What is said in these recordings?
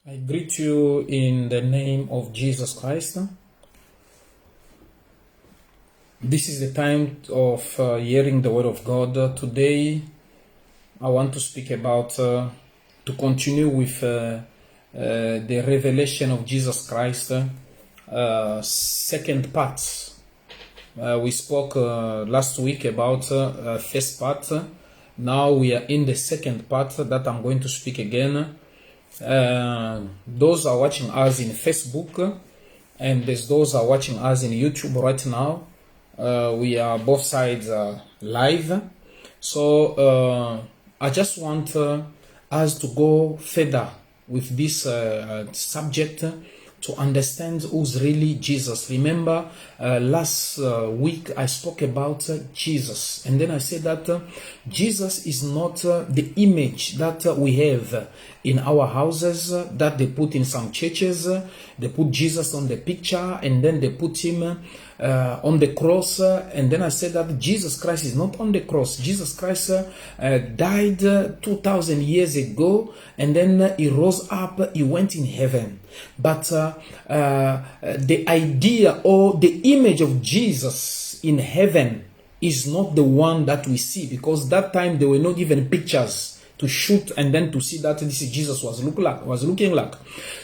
I greet you in the name of Jesus Christ. This is the time of hearing the word of God. Today, I want to speak about, to continue with the revelation of Jesus Christ, second part. We spoke last week about first part. Now we are in the second part that I'm going to speak again. Those are watching us in Facebook, and there's those are watching us in YouTube right now. We are both sides live. So I just want us to go further with this subject to understand who's really Jesus. Remember, last week I spoke about Jesus, and then I said that Jesus is not the image that we have in our houses, that they put in some churches. They put Jesus on the picture, and then they put him on the cross. And then I said that Jesus Christ is not on the cross. Jesus Christ died 2,000 years ago, and then he rose up, he went in heaven. But the idea or the image of Jesus in heaven is not the one that we see, because that time there were not even pictures to shoot and then to see that this is Jesus was looking like.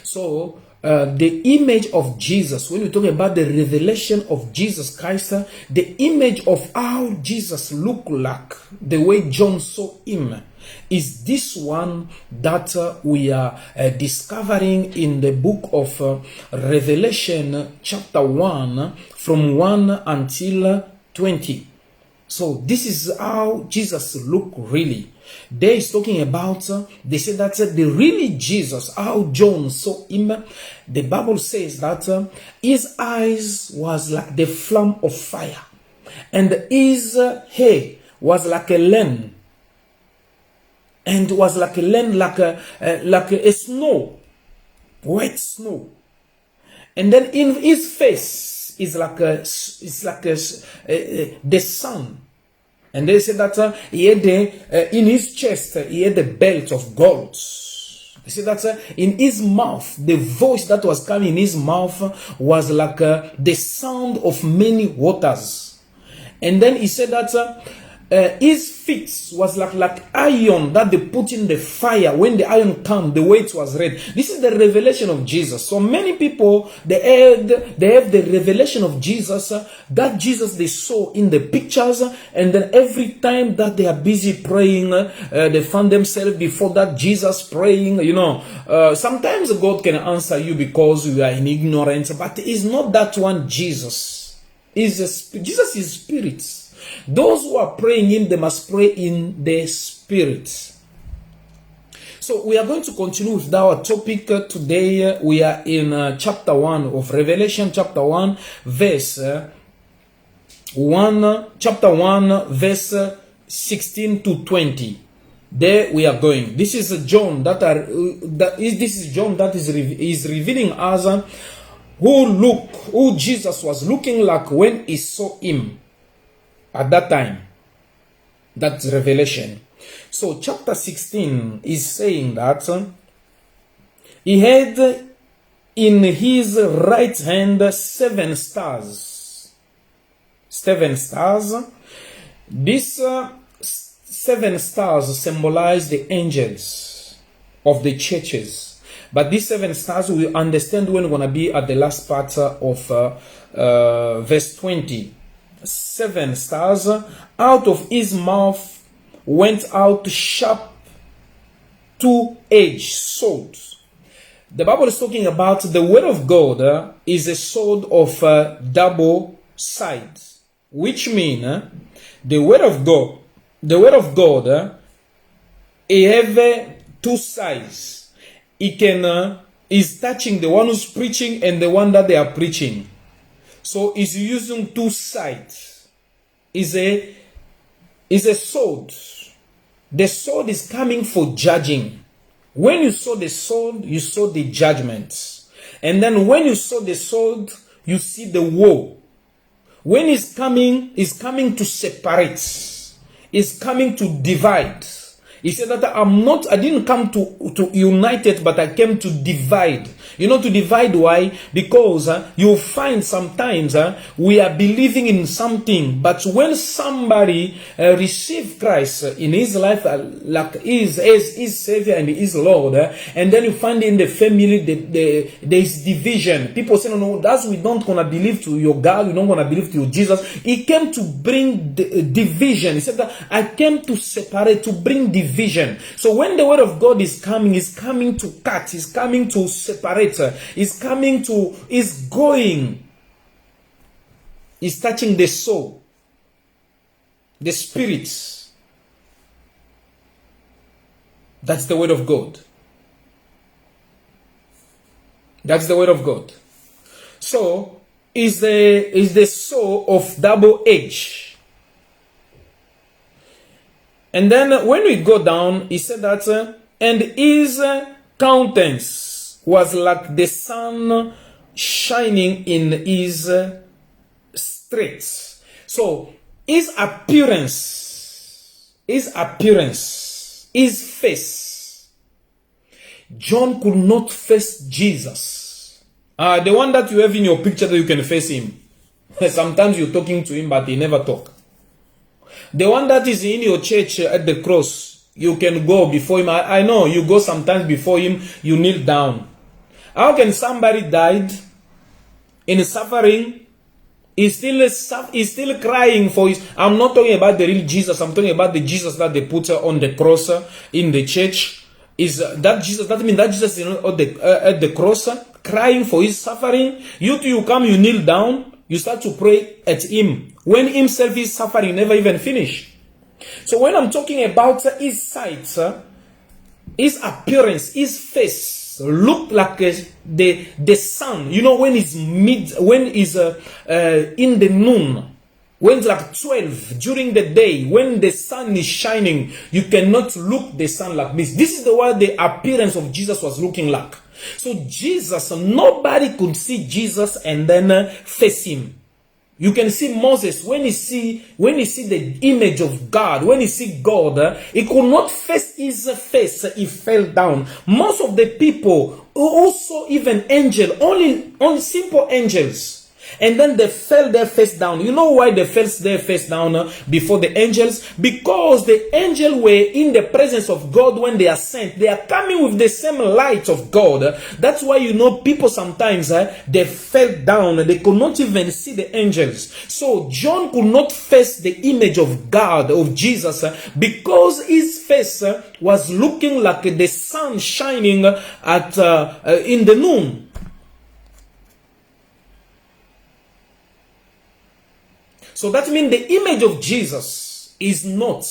So the image of Jesus, when we talk about the revelation of Jesus Christ, the image of how Jesus looked like, the way John saw him, is this one that we are discovering in the book of Revelation chapter 1 from 1 until 20. So this is how Jesus looked really. They is talking about, they say that the really Jesus, how John saw him, the Bible says that his eyes was like the flame of fire, and his hair was like a lamb, and was like a lamb, like a snow, white snow. And then in his face is like the sun. And they said that he had in his chest he had a belt of gold. They said that in his mouth, the voice that was coming in his mouth was like the sound of many waters. And then he said that his feet was like iron that they put in the fire. When the iron come, the way it was red. This is the revelation of Jesus. So many people, they have the revelation of Jesus, that Jesus they saw in the pictures, and then every time that they are busy praying, they find themselves before that Jesus praying. Sometimes God can answer you because you are in ignorance, but it's not that one. Jesus is spirit. Those who are praying him, they must pray in the spirit. So we are going to continue with our topic today. We are in chapter 1 of Revelation, chapter 1, verse 16 to 20. There we are going. This is John John that is revealing us who Jesus was looking like when he saw him. At that time, that's Revelation. So chapter 16 is saying that he had in his right hand 7 stars. 7 stars. These 7 stars symbolize the angels of the churches. But these 7 stars we understand when we're going to be at the last part of verse 20. 7 stars. Out of his mouth went out sharp 2-edged swords. The Bible is talking about the word of God is a sword of double sides, which means the word of God it have 2 sides. It can is touching the one who's preaching and the one that they are preaching. So he's using 2 sides. Is a sword. The sword is coming for judging. When you saw the sword, you saw the judgment. And then when you saw the sword, you see the war. When it's coming to separate. It's coming to divide. He said that I didn't come to unite it, but I came to divide. You know, to divide, why? Because you find sometimes we are believing in something, but when somebody receive Christ in his life, like his Savior and his Lord, and then you find in the family there is division. People say, no, that's we don't gonna believe to your God, we don't gonna believe to your Jesus. He came to bring division. He said that I came to separate, to bring division. So when the word of God is coming to cut, is coming to separate, is going, is touching the soul, the spirits. That's the word of God. That's the word of God. So is the soul of double edge. And then when we go down, he said that and his countenance was like the sun shining in his streets. So his appearance, his face, John could not face Jesus. The one that you have in your picture that you can face him. Sometimes you're talking to him, but he never talk. The one that is in your church at the cross, you can go before him. I know you go sometimes before him, you kneel down. How can somebody died in suffering? He's still crying for his. I'm not talking about the real Jesus. I'm talking about the Jesus that they put on the cross in the church. Is that Jesus? That means that Jesus is at the cross crying for his suffering. You come, you kneel down, you start to pray at him. When himself is suffering, never even finish. So when I'm talking about his sight, his appearance, his face look like the sun. You know, when it's in the noon, when it's like 12 during the day, when the sun is shining, you cannot look the sun like this. This is the way the appearance of Jesus was looking like. So Jesus, nobody could see Jesus and then face him. You can see Moses when he see the image of God, when he see God, he could not face his face, he fell down. Most of the people, also even angels, only simple angels, and then they fell their face down. You know why they fell their face down before the angels? Because the angels were in the presence of God when they are sent. They are coming with the same light of God. That's why, you know, people sometimes they fell down. They could not even see the angels. So John could not face the image of God, of Jesus, because his face was looking like the sun shining at in the noon. So that means the image of Jesus is not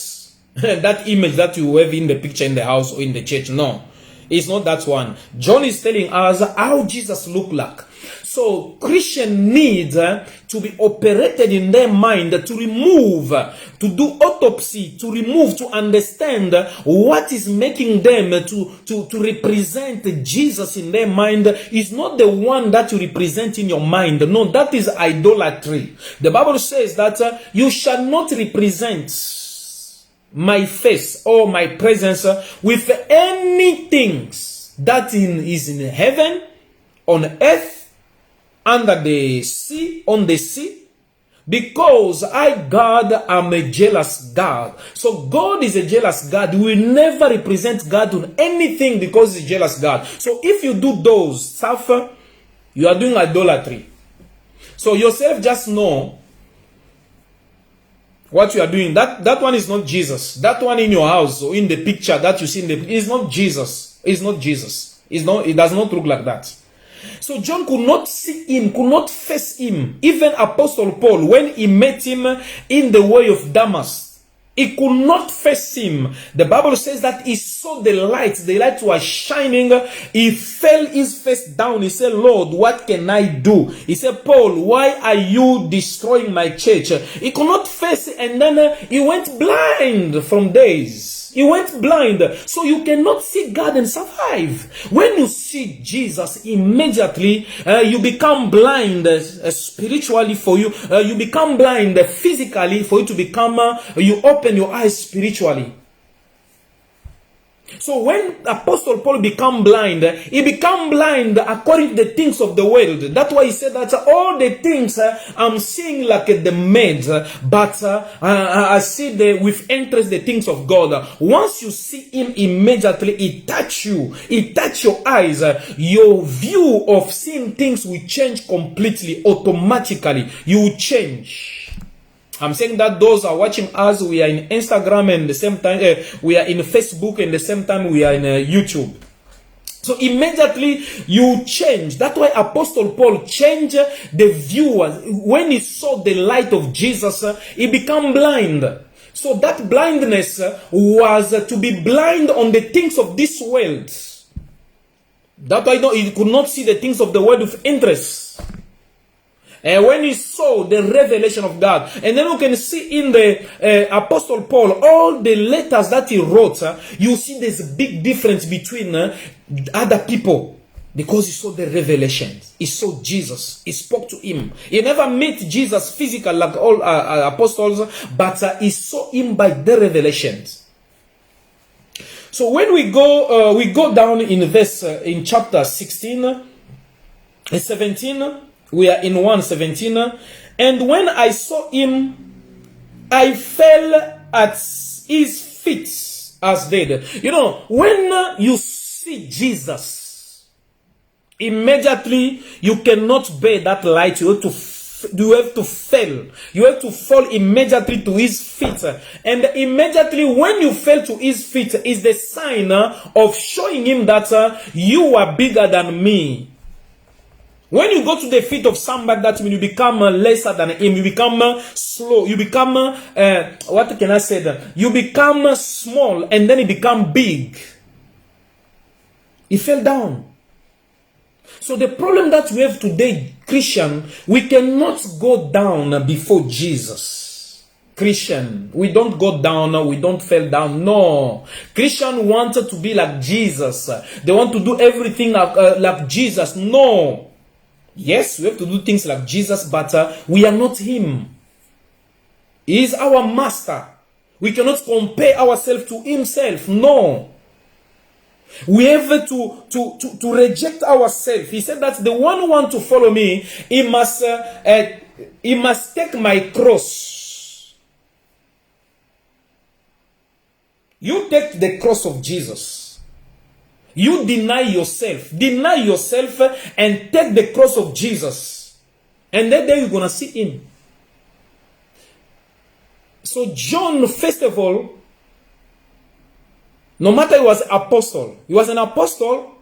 that image that you have in the picture in the house or in the church. No, it's not that one. John is telling us how Jesus looked like. So Christians need to be operated in their mind to remove, to do autopsy, to remove, to understand what is making them to represent Jesus in their mind is not the one that you represent in your mind. No, that is idolatry. The Bible says that you shall not represent my face or my presence with anything that is in heaven, on earth, under the sea, on the sea, because I, God, am a jealous God. So God is a jealous God. We will never represent God on anything because he's a jealous God. So if you do those stuff, you are doing idolatry. So yourself just know what you are doing. That one is not Jesus. That one in your house or in the picture that you see in the is not Jesus. It's not Jesus. It does not look like that. So John could not see him, could not face him. Even Apostle Paul, when he met him in the way of Damascus, he could not face him. The Bible says that he saw the light was shining. He fell his face down. He said, Lord, what can I do? He said, Paul, why are you destroying my church? He could not face it, and then he went blind from days. He went blind. So you cannot see God and survive. When you see Jesus, immediately you become blind spiritually for you. You become blind physically for you to become, you open your eyes spiritually. So when Apostle Paul become blind, he become blind according to the things of the world. That's why he said that all the things I'm seeing like the maids, but I see with interest the things of God. Once you see him, immediately it touch you, it touch your eyes. Your view of seeing things will change completely, automatically. You will change. I'm saying that those are watching us, we are in Instagram and the same time, we are in Facebook and the same time we are in YouTube. So immediately you change. That's why Apostle Paul changed the view. When he saw the light of Jesus, he became blind. So that blindness was to be blind on the things of this world. That's why he could not see the things of the world with interest. And when he saw the revelation of God, and then you can see in the Apostle Paul, all the letters that he wrote, you see there's a big difference between other people. Because he saw the revelations. He saw Jesus. He spoke to him. He never met Jesus physically like all apostles, but he saw him by the revelations. So when we go down in verse, in chapter 16 and 17, we are in 1:17. And when I saw him, I fell at his feet as dead. You know, when you see Jesus, immediately you cannot bear that light. You have to fail. You have to fall immediately to his feet. And immediately when you fell to his feet is the sign of showing him that you are bigger than me. When you go to the feet of somebody, that means you become lesser than him. You become slow. You become, what can I say then? You become small and then you become big. He fell down. So the problem that we have today, Christian, we cannot go down before Jesus. Christian, we don't go down, we don't fall down. No. Christian wanted to be like Jesus. They want to do everything like Jesus. No. Yes, we have to do things like Jesus, but we are not him. He is our master. We cannot compare ourselves to himself. No. We have to reject ourselves. He said that the one who wants to follow me, he must take my cross. You take the cross of Jesus. You deny yourself and take the cross of Jesus. And that day you're going to see him. So John, first of all, no matter he was an apostle,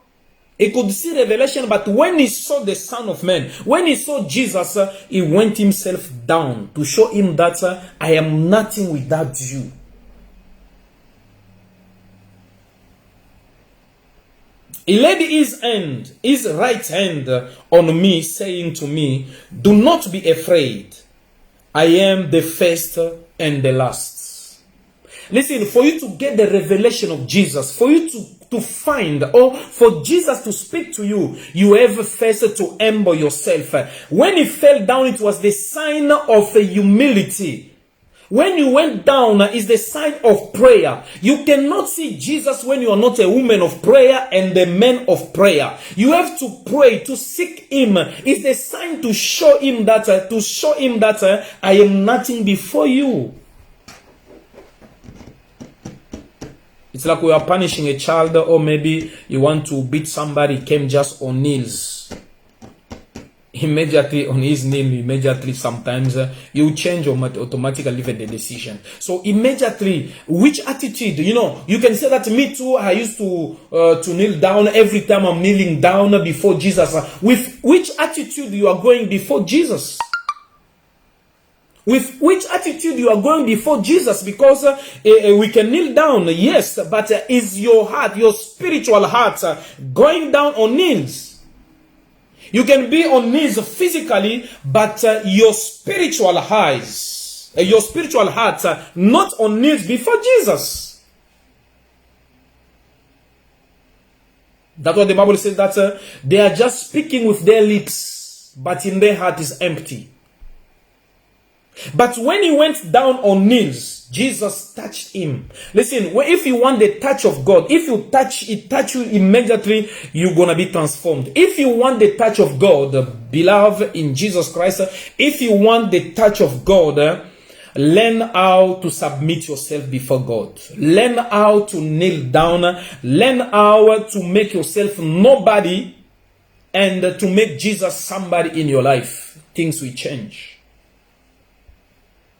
he could see revelation, but when he saw the Son of Man, when he saw Jesus, he went himself down to show him that I am nothing without you. He laid his right hand on me, saying to me, do not be afraid. I am the first and the last. Listen, for you to get the revelation of Jesus, for you to find, or for Jesus to speak to you, you have first to humble yourself. When he fell down, it was the sign of humility. When you went down, is the sign of prayer. You cannot see Jesus when you are not a woman of prayer and a man of prayer. You have to pray, to seek him. It's the sign to show him that I am nothing before you. It's like we are punishing a child, or maybe you want to beat somebody, came just on knees. Immediately on his knee, immediately sometimes you change automatically leave the decision. So immediately, which attitude, you can say that me too, I used to kneel down every time I'm kneeling down before Jesus. With which attitude you are going before Jesus? With which attitude you are going before Jesus? Because we can kneel down, yes, but is your heart, your spiritual heart, going down on knees? You can be on knees physically, but your spiritual eyes, your spiritual heart, not on knees before Jesus. That's what the Bible says, that they are just speaking with their lips, but in their heart is empty. But when he went down on knees, Jesus touched him. Listen, if you want the touch of God, if you touch it, touch you immediately, you're gonna be transformed. If you want the touch of God, beloved in Jesus Christ, if you want the touch of God, learn how to submit yourself before God. Learn how to kneel down. Learn how to make yourself nobody and to make Jesus somebody in your life. Things will change.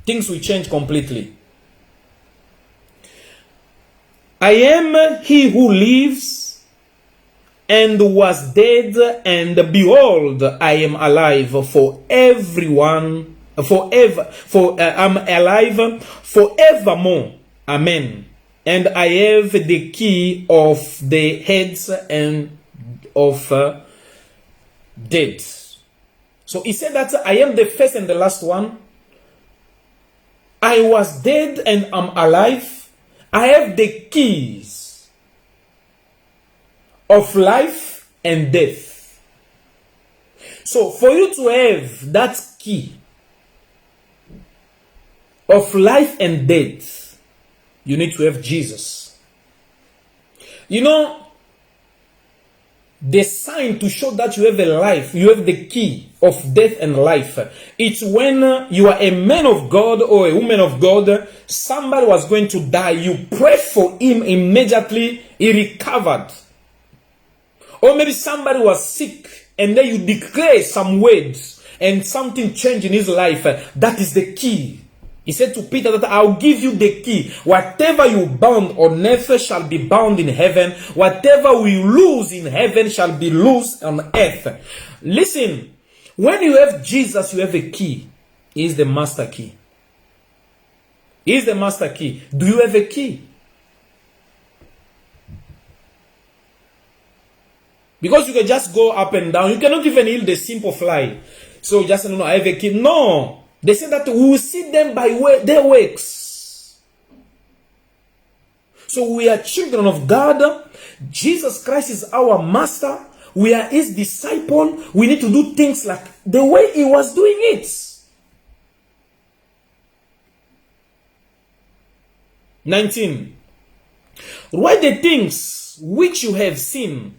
Things will change completely. I am he who lives and was dead, and behold, I am alive for everyone, forever. I'm alive forevermore. Amen. And I have the key of the heads and of dead. So he said that I am the first and the last one. I was dead and I'm alive. I have the keys of life and death. So for you to have that key of life and death, you need to have Jesus. You know, the sign to show that you have a life, you have the key of death and life. It's when you are a man of God or a woman of God, somebody was going to die, you pray for him immediately, he recovered. Or maybe somebody was sick and then you declare some words and something changed in his life. That is the key. He said to Peter that I'll give you the key. Whatever you bound on earth shall be bound in heaven. Whatever we lose in heaven shall be loosed on earth. Listen, when you have Jesus, you have a key. He is the master key. He is the master key. Do you have a key? Because you can just go up and down. You cannot even heal the simple fly. So just, no, I have a key. No. They say that we will see them by their works. So we are children of God. Jesus Christ is our master. We are his disciple. We need to do things like the way he was doing it. 19. Write the things which you have seen.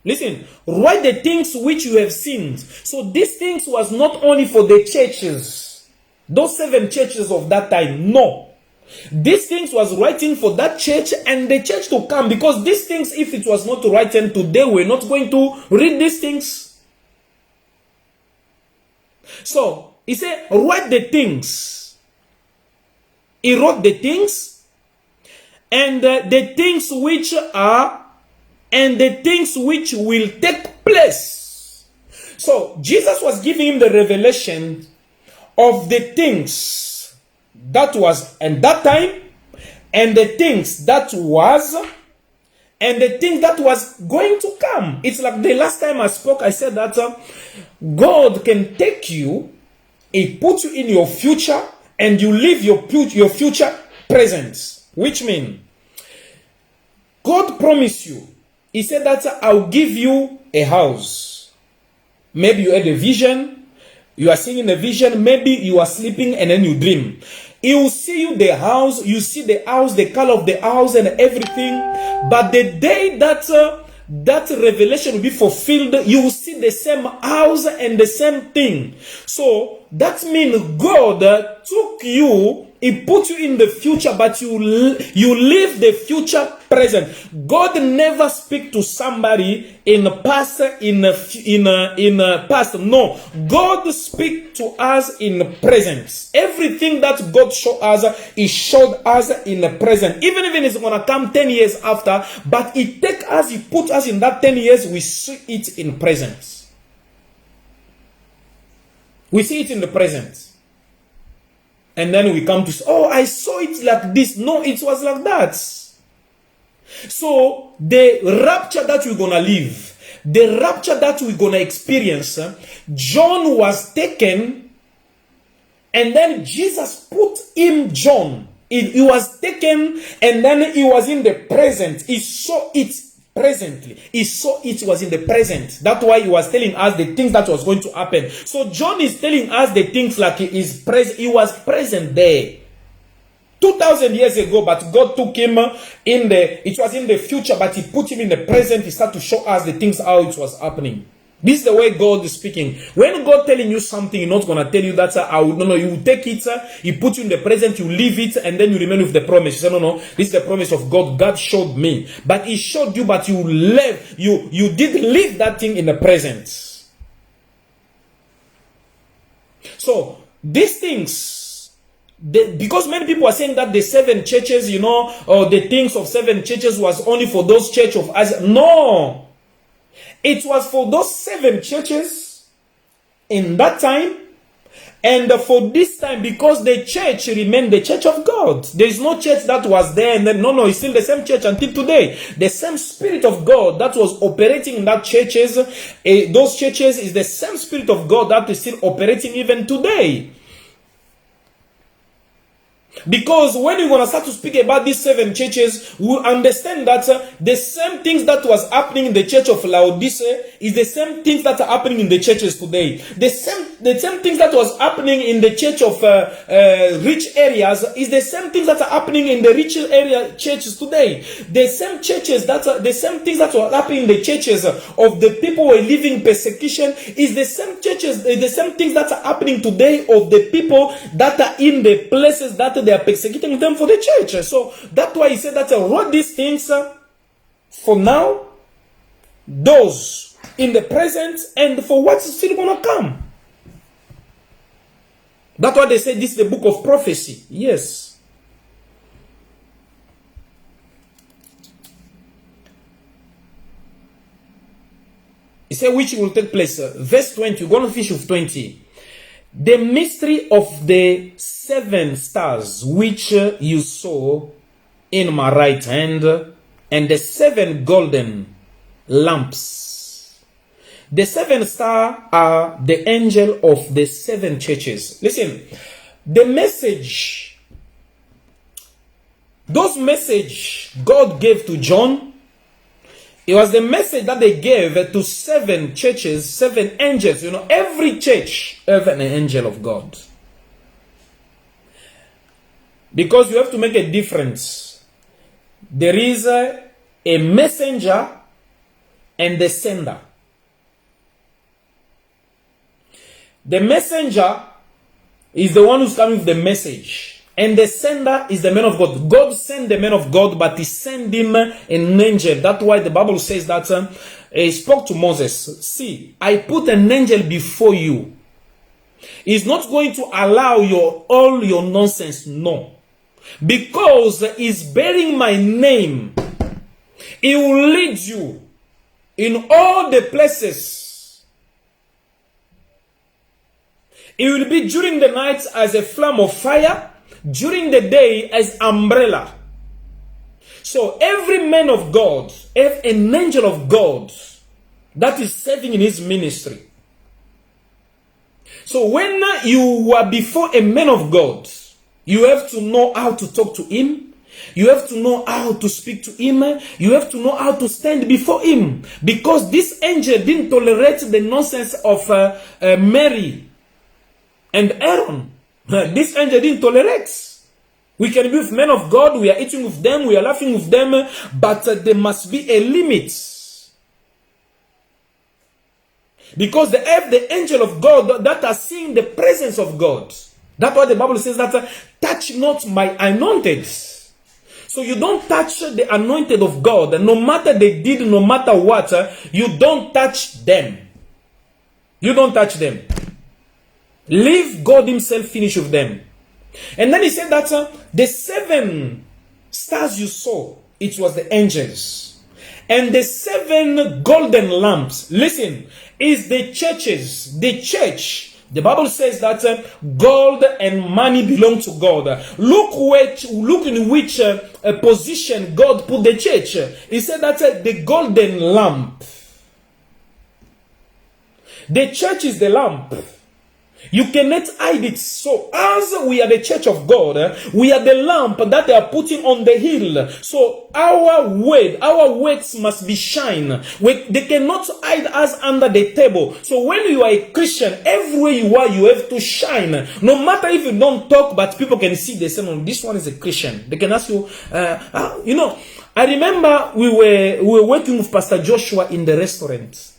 Listen, write the things which you have seen. So these things was not only for the churches, those 7 churches of that time. No. These things was writing for that church and the church to come. Because these things, if it was not written today, we're not going to read these things. So, he said, write the things. He wrote the things. And the things which are and the things which will take place. So Jesus was giving him the revelation of the things that was in that time, and the things that was, and the things that was going to come. It's like the last time I spoke, I said that God can take you, he puts you in your future, and you live your future present. Which means God promised you. He said that I'll give you a house. Maybe you had a vision. You are seeing a vision. Maybe you are sleeping and then you dream. He will see you the house. You see the house, the color of the house and everything. But the day that that revelation will be fulfilled, you will see the same house and the same thing. So that means God took you. He put you in the future, but you live the future present. God never speak to somebody in the past, in past. No, God speak to us in the present. Everything that God showed us, He showed us in the present. Even if it's gonna come 10 years after, but He take us, He put us in that 10 years. We see it in present. We see it in the present. And then we come to say, oh, I saw it like this. No, it was like that. So, the rapture that we're going to live, the rapture that we're going to experience, John was taken, and then Jesus put him, John. He was taken, and then he was in the present. He saw it presently. He saw it was in the present. That's why he was telling us the things that was going to happen. So John is telling us the things like he is present. He was present there 2,000 years ago, but God took him it was in the future, but he put him in the present. He started to show us the things, how it was happening. This is the way God is speaking. When God telling you something, He's not going to tell you that, no, you will take it, He put you in the present, you leave it, and then you remain with the promise. You say, no, this is the promise of God. God showed me. But He showed you, but you left, you did leave that thing in the present. So, these things, because many people are saying that the 7 churches, or the things of 7 churches was only for those church of Isaac. No! It was for those 7 churches in that time, and for this time, because the church remained the church of God. There is no church that was there and then, no, it's still the same church until today. The same Spirit of God that was operating in that churches, those churches is the same Spirit of God that is still operating even today. Because when we're going to start to speak about these 7 churches, we understand that the same things that was happening in the church of Laodicea is the same things that are happening in the churches today. The same things that was happening in the church of rich areas is the same things that are happening in the rich area churches today. The same churches the same things that were happening in the churches of the people who were living persecution is the same churches, the same things that are happening today of the people that are in the places that they are persecuting them for the church. So that's why he said that I wrote these things for now, those in the present, and for what's still going to come. That's why they say this is the book of prophecy. Yes. He said which will take place. Verse 20, we're going to finish with 20. The mystery of the 7 stars which you saw in my right hand, and the 7 golden lamps. The 7 stars are the angel of the 7 churches. Listen, the message, those message God gave to John, it was the message that they gave to 7 churches, 7 angels. Every church has an angel of God. Because you have to make a difference. There is a messenger and the sender. The messenger is the one who's coming with the message. And the sender is the man of God. God sent the man of God, but he sent him an angel. That's why the Bible says that he spoke to Moses. See, I put an angel before you. He's not going to allow all your nonsense. No. Because he's bearing my name. He will lead you in all the places. It will be during the night as a flame of fire. During the day as umbrella. So every man of God, an angel of God that is serving in his ministry. So when you are before a man of God, you have to know how to talk to him. You have to know how to speak to him. You have to know how to stand before him. Because this angel didn't tolerate the nonsense of Mary and Aaron. This angel didn't tolerate. We can be with men of God, we are eating with them, we are laughing with them, but there must be a limit. Because they have the angel of God that are seeing the presence of God. That's why the Bible says that, touch not my anointed. So you don't touch the anointed of God. No matter they did, no matter what, you don't touch them. You don't touch them. Leave God himself finish with them. And then he said that the 7 stars you saw, it was the angels. And the 7 golden lamps, listen, is the churches. The church, the Bible says that gold and money belong to God. Look in which position God put the church. He said that the golden lamp. The church is the lamp. You cannot hide it. So as we are the church of God, we are the lamp that they are putting on the hill. So our works must be shine. They cannot hide us under the table. So when you are a Christian, everywhere you are, you have to shine. No matter if you don't talk, but people can see they say, "No, this one is a Christian." They can ask you, I remember we were working with Pastor Joshua in the restaurant.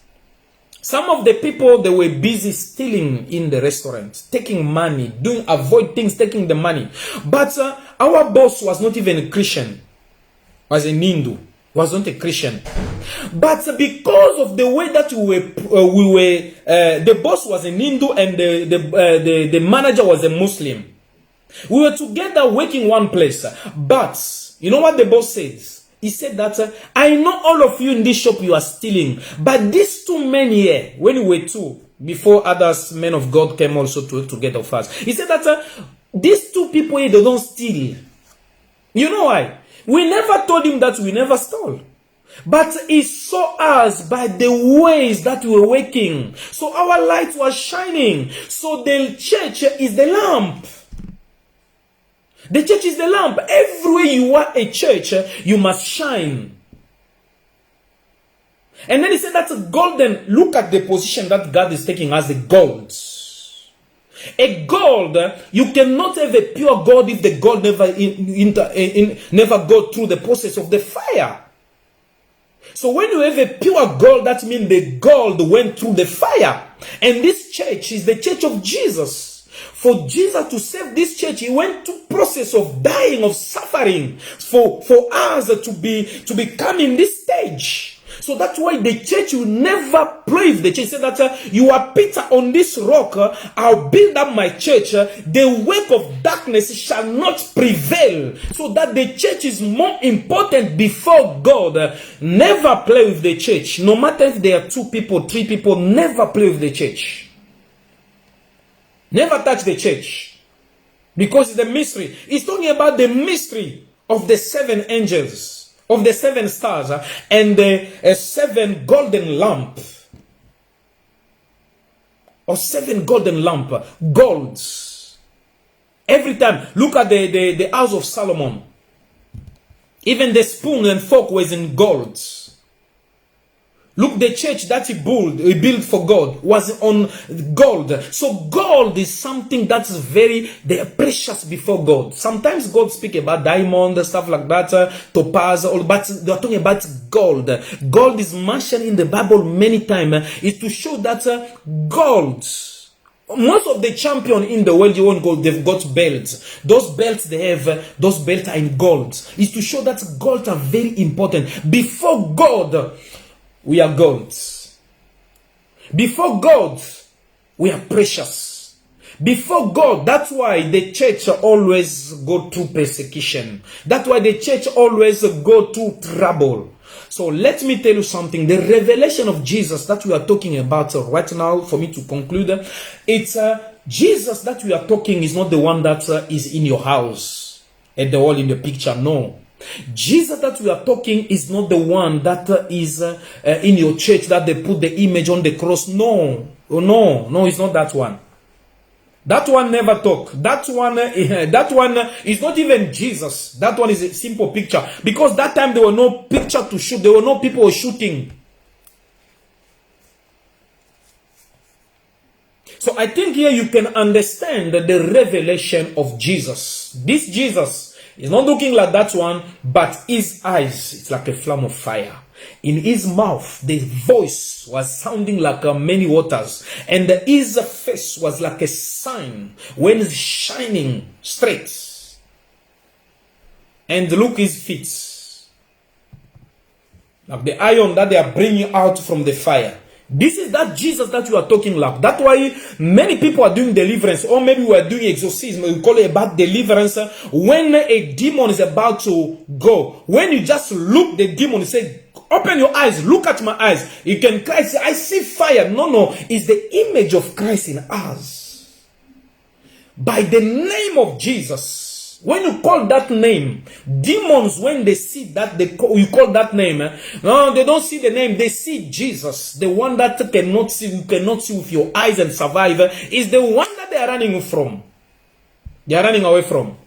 Some of the people, they were busy stealing in the restaurant, taking money, avoid things, taking the money. But our boss was not even a Christian, was a Hindu, was not a Christian. But because of the way that the boss was a Hindu and the manager was a Muslim. We were together working one place. But you know what the boss says? He said that, I know all of you in this shop, you are stealing. But these two men here, when we were two, before others, men of God came also to get of us. He said that these two people here, they don't steal. You know why? We never told him that we never stole. But he saw us by the ways that we were working. So our light was shining. So the church is the lamp. The church is the lamp. Everywhere you are a church, you must shine. And then he said that's golden. Look at the position that God is taking as the gold. A gold, you cannot have a pure gold if the gold never go through the process of the fire. So when you have a pure gold, that means the gold went through the fire. And this church is the church of Jesus. For Jesus to save this church, he went through process of dying, of suffering, for us to become in this stage. So that's why the church will never play with the church. He said that you are Peter on this rock, I'll build up my church. The work of darkness shall not prevail. So that the church is more important before God. Never play with the church. No matter if there are 2 people, 3 people, never play with the church. Never touch the church. Because it's a mystery. It's talking about the mystery of the 7 angels, of the 7 stars, and the 7 golden lamp. Or 7 golden lamp. Golds. Every time. Look at the house of Solomon. Even the spoon and fork was in gold. Look, the church that he built for God was on gold. So gold is something that's they are precious before God. Sometimes God speak about diamond, stuff like that, topaz, but they are talking about gold. Gold is mentioned in the Bible many times. It's to show that gold, most of the champion in the world, you want gold, they've got belts. Those belts they have, those belts are in gold. It's to show that gold are very important. Before God, we are gold. Before God, we are precious. Before God, that's why the church always go through persecution. That's why the church always go through trouble. So let me tell you something. The revelation of Jesus that we are talking about right now, for me to conclude, it's Jesus that we are talking is not the one that is in your house at the wall in the picture. No. Jesus that we are talking is not the one that is in your church that they put the image on the cross. No, it's not that one. That one never talk. That one is not even Jesus. That one is a simple picture. Because that time there were no picture to shoot. There were no people shooting. So I think here you can understand the revelation of Jesus. This Jesus is not looking like that one, but his eyes, it's like a flame of fire. In his mouth, the voice was sounding like many waters. And his face was like a sun when it's shining straight. And look his feet. Like the iron that they are bringing out from the fire. This is that Jesus that you are talking like. That's why many people are doing deliverance, or maybe we are doing exorcism. We call it about deliverance. When a demon is about to go, when you just look the demon, you say, open your eyes, look at my eyes. You can cry, say, I see fire. No, it's the image of Christ in us. By the name of Jesus, Jesus. When you call that name, demons, when they see that you call that name, no, they don't see the name, they see Jesus. The one that you cannot see with your eyes and survive is the one that they are running from. They are running away from.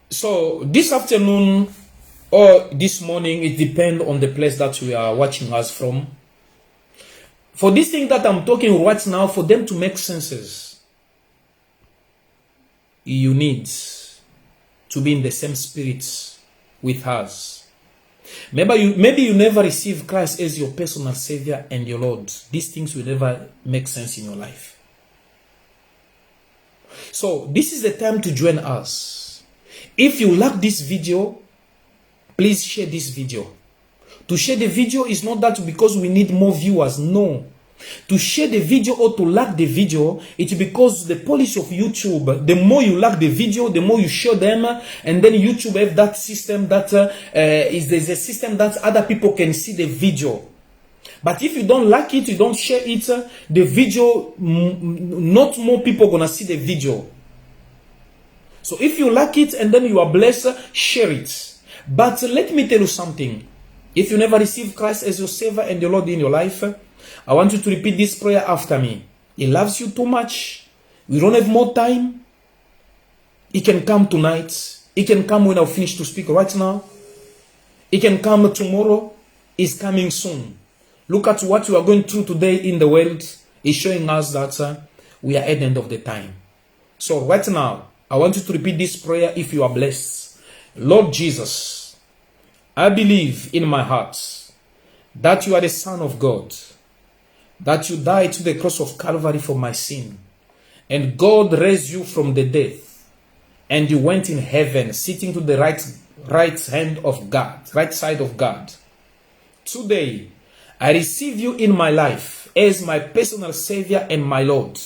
So this afternoon or this morning, it depends on the place that you are watching us from. For this thing that I'm talking right now, for them to make senses, you need to be in the same spirit with us. Maybe you never receive Christ as your personal Savior and your Lord. These things will never make sense in your life. So this is the time to join us. If you like this video, please share this video. To share the video is not that because we need more viewers. No. To share the video or to like the video, it's because the policy of YouTube, the more you like the video, the more you share them, and then YouTube have that system that there's a system that other people can see the video. But if you don't like it, you don't share it, the video, not more people gonna see the video. So if you like it and then you are blessed, share it. But let me tell you something. If you never received Christ as your Savior and your Lord in your life, I want you to repeat this prayer after me. He loves you too much. We don't have more time. He can come tonight. He can come when I finish to speak right now. He can come tomorrow. He's coming soon. Look at what we are going through today in the world. It's showing us that we are at the end of the time. So right now, I want you to repeat this prayer if you are blessed. Lord Jesus, I believe in my heart that you are the Son of God, that you died to the cross of Calvary for my sin, and God raised you from the dead, and you went in heaven, sitting to the right hand of God, right side of God. Today, I receive you in my life as my personal Savior and my Lord.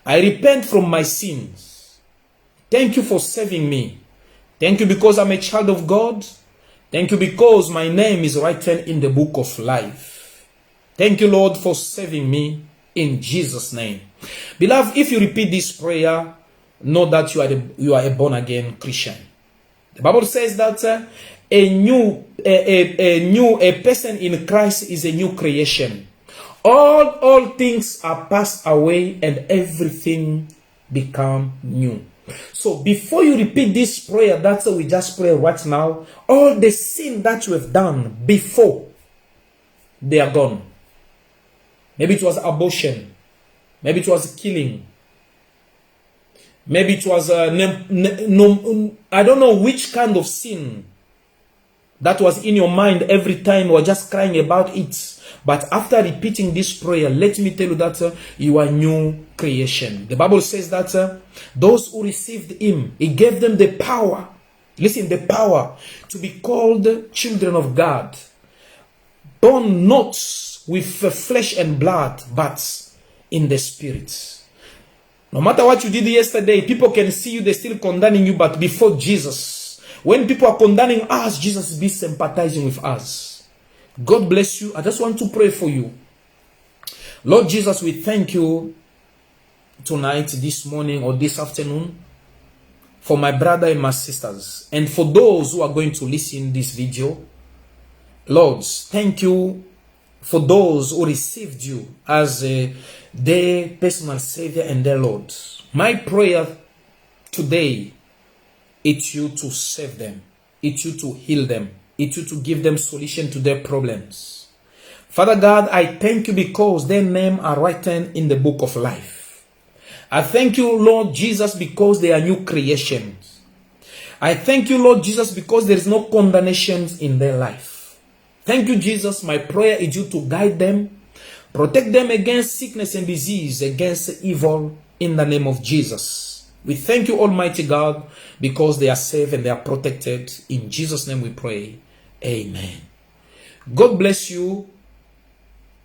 I repent from my sins. Thank you for saving me. Thank you because I'm a child of God. Thank you because my name is written in the book of life. Thank you, Lord, for saving me in Jesus' name. Beloved, if you repeat this prayer, know that you are a born-again Christian. The Bible says that a person in Christ is a new creation. All things are passed away and everything become new. So before you repeat this prayer, that's what we just pray right now. All the sin that you have done before, they are gone. Maybe it was abortion. Maybe it was killing. Maybe it was I don't know which kind of sin that was in your mind every time you were just crying about it. But after repeating this prayer, let me tell you that you are new creation. The Bible says that those who received him, he gave them the power. Listen, the power to be called children of God. Born not with flesh and blood, but in the spirit. No matter what you did yesterday, people can see you, they're still condemning you, but before Jesus, when people are condemning us, Jesus be sympathizing with us. God bless you. I just want to pray for you. Lord Jesus, we thank you tonight, this morning, or this afternoon, for my brother and my sisters, and for those who are going to listen this video. Lord, thank you for those who received you as their personal Savior and their Lord. My prayer today, it's you to save them. It's you to heal them. It's you to give them solution to their problems. Father God, I thank you because their names are written in the book of life. I thank you, Lord Jesus, because they are new creations. I thank you, Lord Jesus, because there is no condemnation in their life. Thank you, Jesus. My prayer is you to guide them, protect them against sickness and disease, against evil, in the name of Jesus. We thank you, Almighty God, because they are safe and they are protected. In Jesus' name we pray. Amen. God bless you.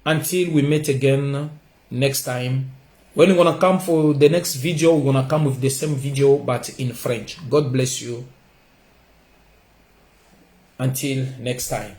Until we meet again next time. When we're going to come for the next video, we're going to come with the same video, but in French. God bless you. Until next time.